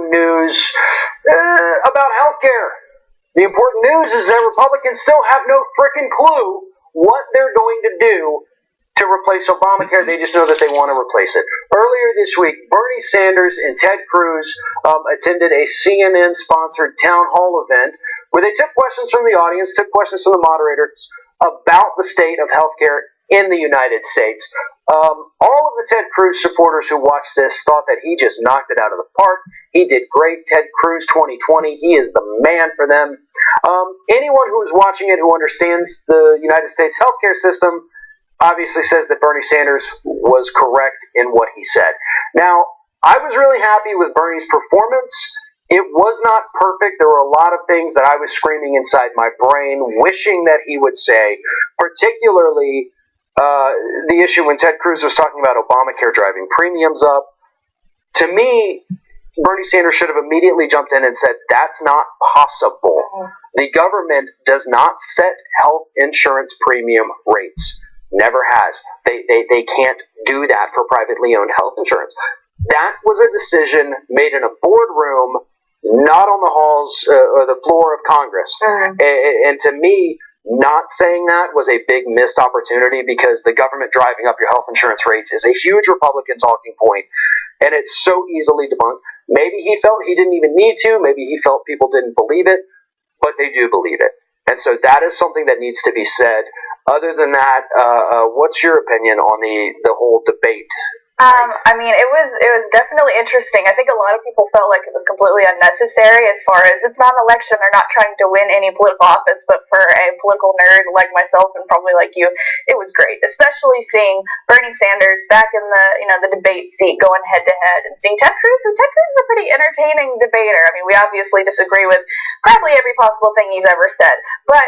important news about healthcare. The important news is that Republicans still have no frickin' clue what they're going to do to replace Obamacare. They just know that they want to replace it. Earlier this week, Bernie Sanders and Ted Cruz attended a CNN-sponsored town hall event where they took questions from the audience, took questions from the moderators about the state of healthcare in the United States. All of the Ted Cruz supporters who watched this thought that he just knocked it out of the park. He did great. Ted Cruz 2020. He is the man for them. Anyone who is watching it who understands the United States healthcare system obviously says that Bernie Sanders was correct in what he said. Now, I was really happy with Bernie's performance. It was not perfect. There were a lot of things that I was screaming inside my brain, wishing that he would say, particularly the issue when Ted Cruz was talking about Obamacare driving premiums up. To me, Bernie Sanders should have immediately jumped in and said, that's not possible. The government does not set health insurance premium rates. Never has. They can't do that for privately owned health insurance. That was a decision made in a boardroom, not on the halls or the floor of Congress. And to me, not saying that was a big missed opportunity, because the government driving up your health insurance rates is a huge Republican talking point, and it's so easily debunked. Maybe he felt he didn't even need to. Maybe he felt people didn't believe it, but they do believe it. And so that is something that needs to be said. Other than that, what's your opinion on the whole debate? I mean, it was definitely interesting. I think a lot of people felt like it was completely unnecessary, as far as it's not an election. They're not trying to win any political office, but for a political nerd like myself and probably like you, it was great. Especially seeing Bernie Sanders back in the debate seat going head to head, and seeing Ted Cruz, who Ted Cruz is a pretty entertaining debater. I mean, we obviously disagree with probably every possible thing he's ever said, but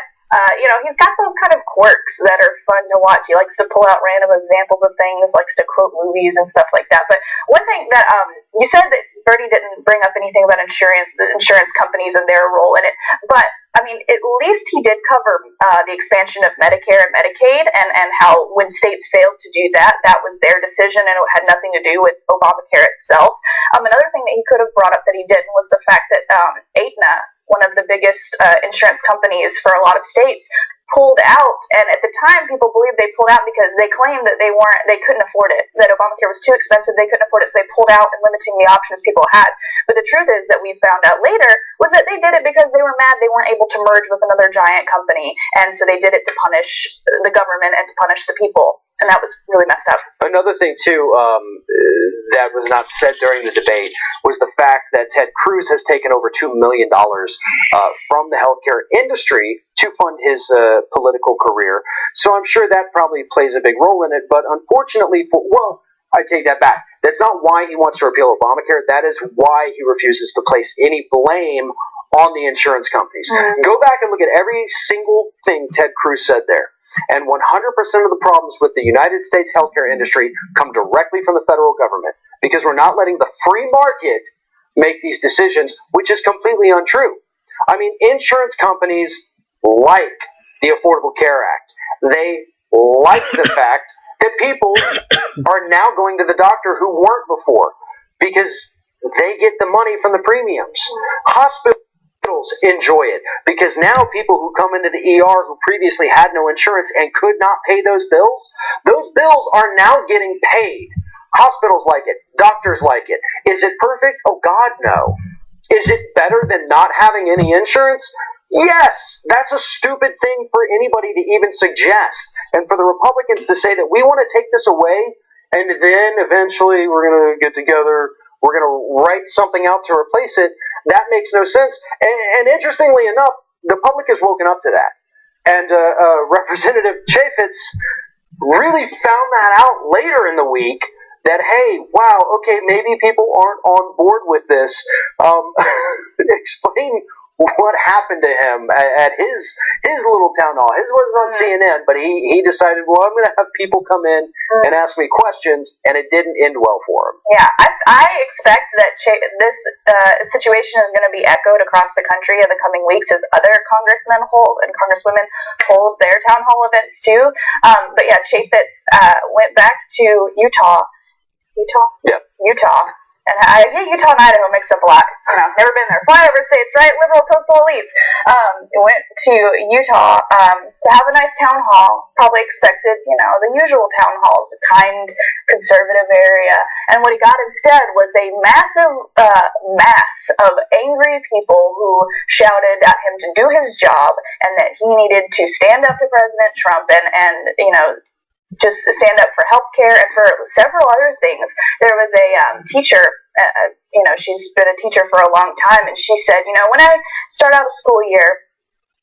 he's got those kind of quirks that are fun to watch. He likes to pull out random examples of things, likes to quote movies and stuff like that. But one thing that you said that Bernie didn't bring up anything about the insurance companies and their role in it, but I mean, at least he did cover the expansion of Medicare and Medicaid, and how when states failed to do that, that was their decision and it had nothing to do with Obamacare itself. Another thing that he could have brought up that he didn't was the fact that Aetna, one of the biggest insurance companies for a lot of states, pulled out, and at the time people believed they pulled out because they claimed that they couldn't afford it, that Obamacare was too expensive, they couldn't afford it, so they pulled out and limiting the options people had. But the truth is that we found out later was that they did it because they were mad they weren't able to merge with another giant company, and so they did it to punish the government and to punish the people. And that was really messed up. Another thing, too, that was not said during the debate was the fact that Ted Cruz has taken over $2 million from the healthcare industry to fund his political career. So I'm sure that probably plays a big role in it. But unfortunately, I take that back. That's not why he wants to repeal Obamacare. That is why he refuses to place any blame on the insurance companies. Go back and look at every single thing Ted Cruz said there. And 100% of the problems with the United States healthcare industry come directly from the federal government, because we're not letting the free market make these decisions, which is completely untrue. I mean, insurance companies like the Affordable Care Act. They like the fact that people are now going to the doctor who weren't before, because they get the money from the premiums. Hospitals enjoy it, because now people who come into the ER who previously had no insurance and could not pay those bills are now getting paid. Hospitals like it. Doctors like it. Is it perfect? Oh, God, no. Is it better than not having any insurance? Yes. That's a stupid thing for anybody to even suggest. And for the Republicans to say that we want to take this away, and then eventually we're going to get together, we're going to write something out to replace it, that makes no sense. And interestingly enough, the public has woken up to that. And Representative Chaffetz really found that out later in the week, that, hey, wow, okay, maybe people aren't on board with this. Explain what happened to him at his little town hall. His wasn't on CNN, but he decided, well, I'm going to have people come in and ask me questions, and it didn't end well for him. Yeah, I expect that this situation is going to be echoed across the country in the coming weeks as other congressmen and congresswomen hold their town hall events too. But yeah, Chaffetz went back to Utah. Yeah. Utah. Utah and Idaho mixed up a lot. Never been there. Flyover states, right? Liberal coastal elites. Went to Utah to have a nice town hall. Probably expected, the usual town halls, a kind, conservative area. And what he got instead was a massive mass of angry people who shouted at him to do his job and that he needed to stand up to President Trump and just stand up for healthcare and for several other things. There was a teacher, she's been a teacher for a long time, and she said, when I start out a school year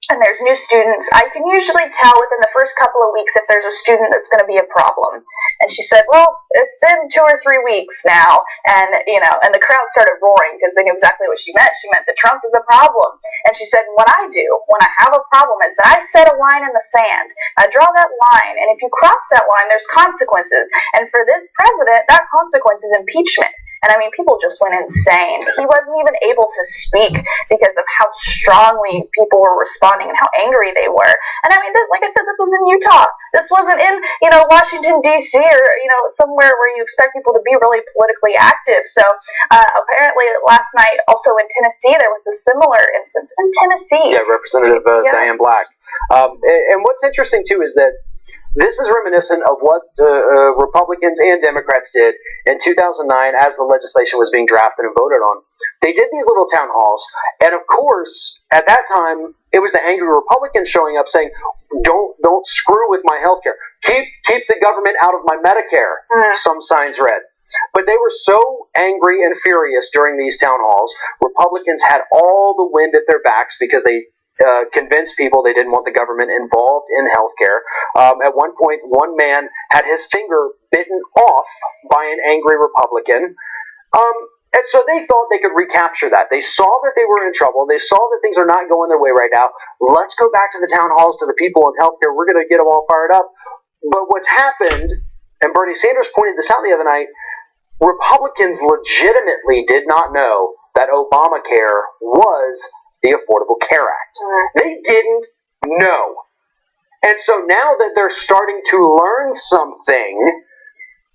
and there's new students, I can usually tell within the first couple of weeks if there's a student that's going to be a problem. And she said, well, it's been 2 or 3 weeks now, and the crowd started roaring because they knew exactly what she meant. She meant that Trump is a problem. And she said, what I do when I have a problem is that I set a line in the sand. I draw that line, and if you cross that line, there's consequences. And for this president, that consequence is impeachment. And people just went insane. He wasn't even able to speak because of how strongly people were responding and how angry they were. And like I said, this was in Utah. This wasn't in, Washington, D.C. or, somewhere where you expect people to be really politically active. So apparently last night also in Tennessee, there was a similar instance in Tennessee. Yeah, Representative Diane Black. And what's interesting, too, is that this is reminiscent of what Republicans and Democrats did in 2009 as the legislation was being drafted and voted on. They did these little town halls, and of course, at that time, it was the angry Republicans showing up saying, don't screw with my health care. Keep the government out of my Medicare, some signs read. But they were so angry and furious during these town halls, Republicans had all the wind at their backs because they convinced people they didn't want the government involved in healthcare. At one point, one man had his finger bitten off by an angry Republican. And so they thought they could recapture that. They saw that they were in trouble. They saw that things are not going their way right now. Let's go back to the town halls, to the people in healthcare. We're going to get them all fired up. But what's happened, and Bernie Sanders pointed this out the other night, Republicans legitimately did not know that Obamacare was the Affordable Care Act. They didn't know. And so now that they're starting to learn something,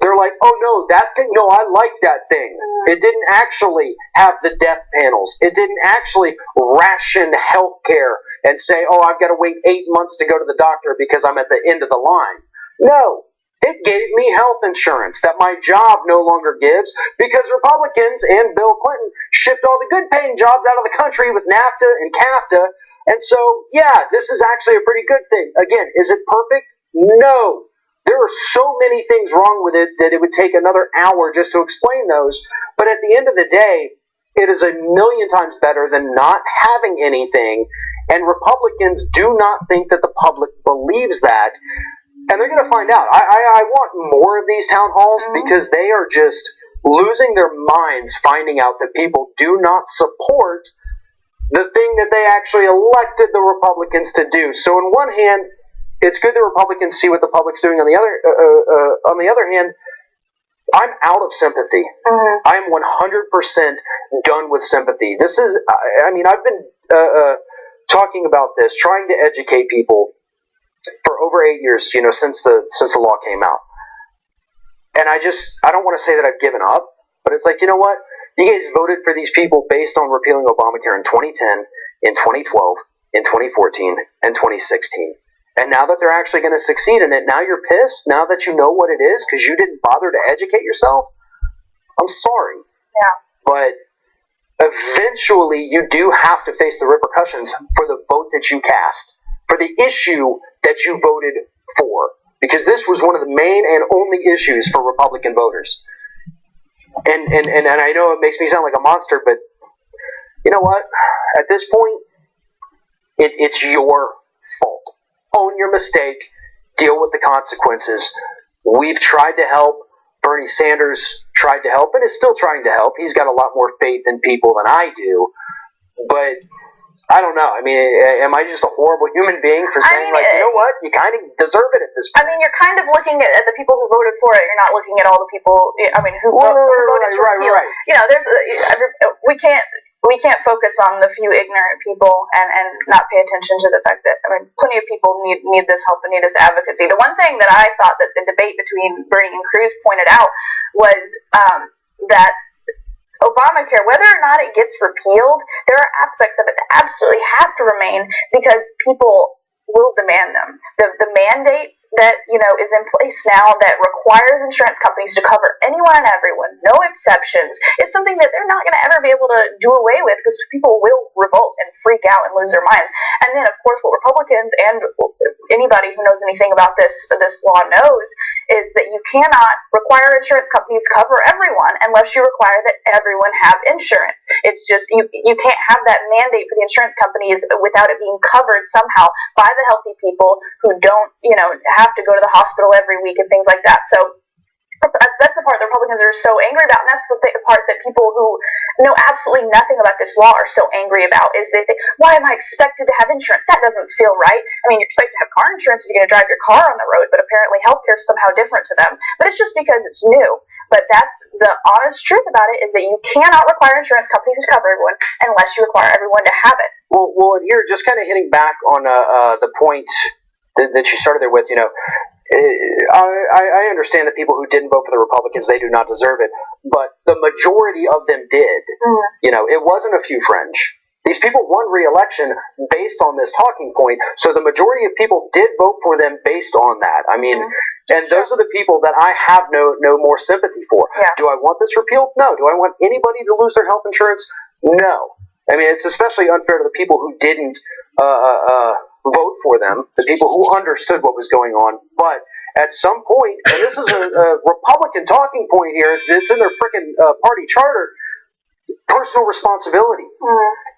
they're like, oh no, that thing, no, I like that thing. It didn't actually have the death panels. It didn't actually ration health care and say, oh, I've got to wait 8 months to go to the doctor because I'm at the end of the line. No. It gave me health insurance that my job no longer gives because Republicans and Bill Clinton shipped all the good-paying jobs out of the country with NAFTA and CAFTA. And so, yeah, this is actually a pretty good thing. Again, is it perfect? No. There are so many things wrong with it that it would take another hour just to explain those. But at the end of the day, it is a million times better than not having anything. And Republicans do not think that the public believes that. And they're going to find out. I want more of these town halls because they are just losing their minds finding out that people do not support the thing that they actually elected the Republicans to do. So on one hand, it's good that Republicans see what the public's doing. On the other hand, I'm out of sympathy. I'm 100% done with sympathy. This is, I've been talking about this, trying to educate people for over 8 years, since the law came out. And I don't want to say that I've given up, but it's like, you know what? You guys voted for these people based on repealing Obamacare in 2010, in 2012, in 2014, and 2016. And now that they're actually going to succeed in it, now you're pissed, now that you know what it is, because you didn't bother to educate yourself? I'm sorry. Yeah. But eventually you do have to face the repercussions for the vote that you cast, for the issue that you voted for, because this was one of the main and only issues for Republican voters. And I know it makes me sound like a monster, but you know what? At this point, it's your fault. Own your mistake. Deal with the consequences. We've tried to help. Bernie Sanders tried to help and is still trying to help. He's got a lot more faith in people than I do. But I don't know. Am I just a horrible human being for saying, you know what? You kind of deserve it at this point. You're kind of looking at the people who voted for it. You're not looking at all the people, who voted for it. Right. We can't focus on the few ignorant people and not pay attention to the fact that, plenty of people need this help and need this advocacy. The one thing that I thought that the debate between Bernie and Cruz pointed out was that Obamacare, whether or not it gets repealed, there are aspects of it that absolutely have to remain because people will demand them. The mandate that is in place now that requires insurance companies to cover anyone and everyone, no exceptions, is something that they're not going to ever be able to do away with because people will revolt and freak out and lose their minds. And then, of course, what Republicans and anybody who knows anything about this law knows is that you cannot require insurance companies to cover everyone unless you require that everyone have insurance. It's just you can't have that mandate for the insurance companies without it being covered somehow by the healthy people who don't have to go to the hospital every week and things like that. So that's the part the Republicans are so angry about, and that's the part that people who know absolutely nothing about this law are so angry about, is they think, why am I expected to have insurance? That doesn't feel right. I mean, you're expected to have car insurance if you're going to drive your car on the road, but apparently healthcare is somehow different to them. But it's just because it's new. But that's the honest truth about it, is that you cannot require insurance companies to cover everyone unless you require everyone to have it. Well, and here, just kind of hitting back on the point that you started there with, I understand that people who didn't vote for the Republicans, they do not deserve it, but the majority of them did. It wasn't a few fringe. These people won re-election based on this talking point, so the majority of people did vote for them based on that. I mean, and those are the people that I have no more sympathy for. Yeah. Do I want this repealed? No. Do I want anybody to lose their health insurance? No. I mean, it's especially unfair to the people who didn't vote for them, the people who understood what was going on. But at some point, and this is a Republican talking point here, it's in their freaking party charter, personal responsibility.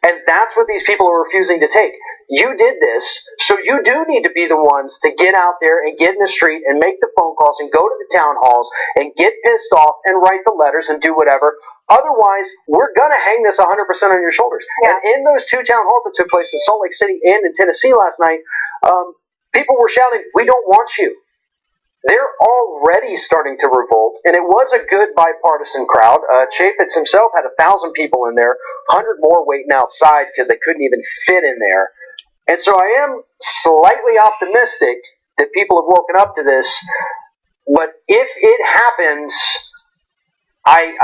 And that's what these people are refusing to take. You did this, so you do need to be the ones to get out there and get in the street and make the phone calls and go to the town halls and get pissed off and write the letters and do whatever. Otherwise, we're going to hang this 100% on your shoulders. Yeah. And in those two town halls that took place in Salt Lake City and in Tennessee last night, people were shouting, "We don't want you." They're already starting to revolt, and it was a good bipartisan crowd. Chaffetz himself had 1,000 people in there, 100 more waiting outside because they couldn't even fit in there. And so I am slightly optimistic that people have woken up to this. But if it happens, I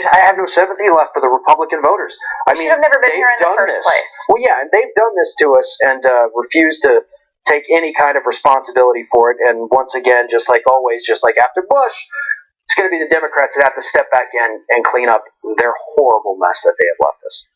have no sympathy left for the Republican voters. I mean, should have never been here in the first place. Well, yeah, and they've done this to us and refused to take any kind of responsibility for it. And once again, just like always, just like after Bush, it's going to be the Democrats that have to step back in and clean up their horrible mess that they have left us.